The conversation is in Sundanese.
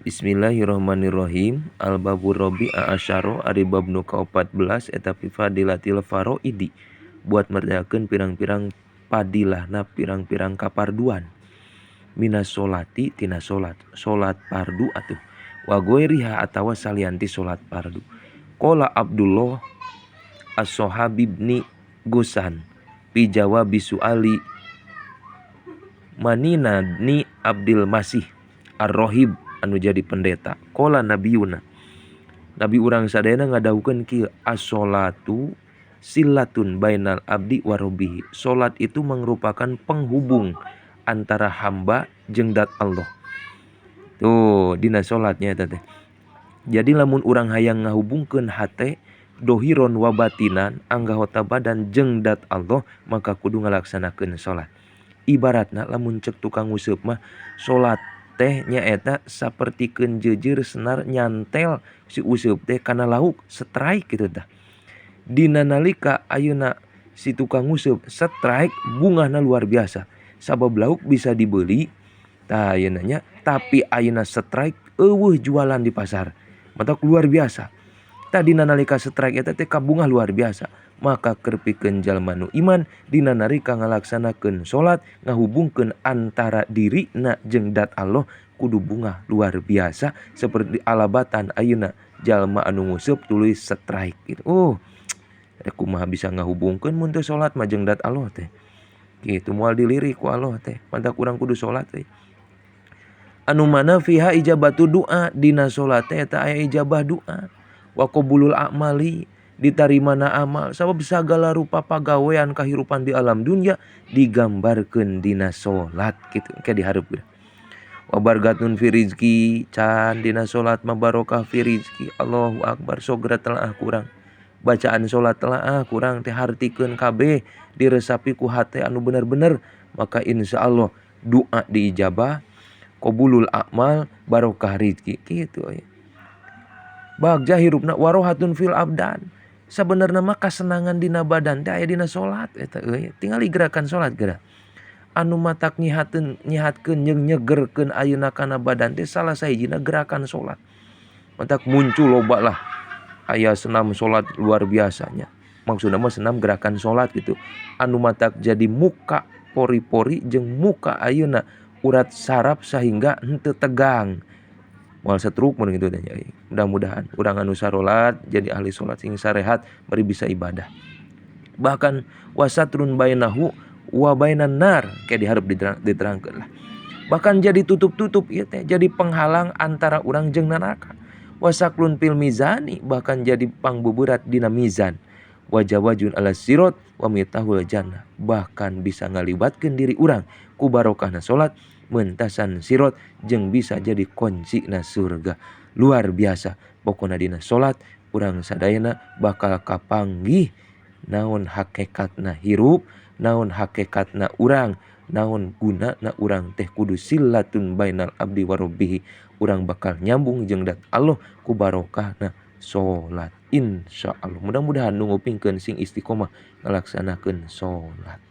Bismillahirrahmanirrahim. Al-babur rabi'a asyara ari bab nu ka-14 eta fi fadilatil faraidi. Buat merdayakeun pirang-pirang padilahna pirang-pirang kaparduan. Minas solati tina solat. Solat pardu atuh. Wa ghairiha atawa salianti solat pardu. Qala Abdullah as-Sahabibni Gusan fi jawabi su'ali manina ni Abdil Masih ar-Rahib anu jadi pendeta. Qala nabiyuna, nabi urang sadayana ngadawukeun kieu, as-sholatu silatun bainal abdi wa rabbih. Salat itu merupakan penghubung antara hamba jeung dat Allah. Tuh dina salatnya eta teh. Jadi lamun urang hayang ngahubungkeun hate dohiron wa batinan anggahota badan jeung dat Allah, maka kudu ngalaksanakeun salat. Ibaratna lamun cek tukang nguseup mah salat teh nyaeta sapertikeun jejer senar nyantel si useup teh kana lauk strike kitu tah. Dina nalika ayeuna si tukang nguseup strike bungahna luar biasa. Sabab lauk bisa dibeli tah ayeuna nya, tapi ayeuna strike eueuh jualan di pasar. Matak luar biasa. Tah dina nalika strike eta teh kabungah luar biasa. Maka keur pikeun jalma nu iman dina nalika ngalaksanakeun salat ngahubungkeun antara dirina jeung dat Allah kudu bunga luar biasa seperti alabatan ayeuna jalma anu nguseup tulis strike gitu. Kumaha bisa ngahubungkeun mun teu salat mah jeung dat Allah teh. Kitu moal dilirik ku Allah teh. Pantak urang kudu salat teh. Anu mana fiha ijabatu doa, dina salat teh eta aya ijabah doa. Wa qabulul a'mali, ditarimana amal. Sabab sagala rupa pagawean kahirupan di alam dunia digambarkeun dina salat kitu. Ke dihareup. Wa bargatun fi rizki, can dina salat mah barokah fi rizki. Allahu akbar, sogra telaah kurang. Bacaan salat telaah kurang teh hartikeun kabeh diresapi ku hate anu bener-bener, maka insyaallah doa diijabah, qabulul a'mal, barokah rizki kitu aya. Bagja hirupna warohatun fil abdan. Sabenerna mah kasenangan dina badan teh aya dina salat eta euy. Tingali gerakan salat geura. Anu matak nyihatkeun jeung nyegerkeun ayeuna kana badan teh salah sahijina gerakan salat. Matak muncul loba lah aya senam salat luar biasanya. Maksudna mah senam gerakan salat gitu. Anu matak jadi muka pori-pori jeung muka ayeuna urat saraf sehingga henteu tegang. Moal satruk mun kitu teh. Mudah-mudahan urang anu sarolat jadi ahli salat sing sarehat bari bisa ibadah. Bahkan wasatrun bainahu wa bainan nar, kayak diharap diterangkeun lah. Bahkan jadi tutup-tutup ieu teh, jadi penghalang antara urang jeung neraka. Wasaklun fil mizani, bahkan jadi pangbuburat dina mizan. Wajawajun ala sirat wa mitahul jannah, bahkan bisa ngalibatkeun diri urang ku barokahna salat meuntasan sirat jeung bisa jadi kuncina surga. Luar biasa. Pokona dina salat urang sadayana bakal kapanggih naon hakikatna hirup, naon hakikatna urang, naon gunana urang teh kudu silatun bainal abdi wa rabbih. Urang bakal nyambung jeung dat Allah ku barokahna salat insyaallah. Mudah-mudahan nu ngupingkeun sing istiqomah ngalaksanakeun salat.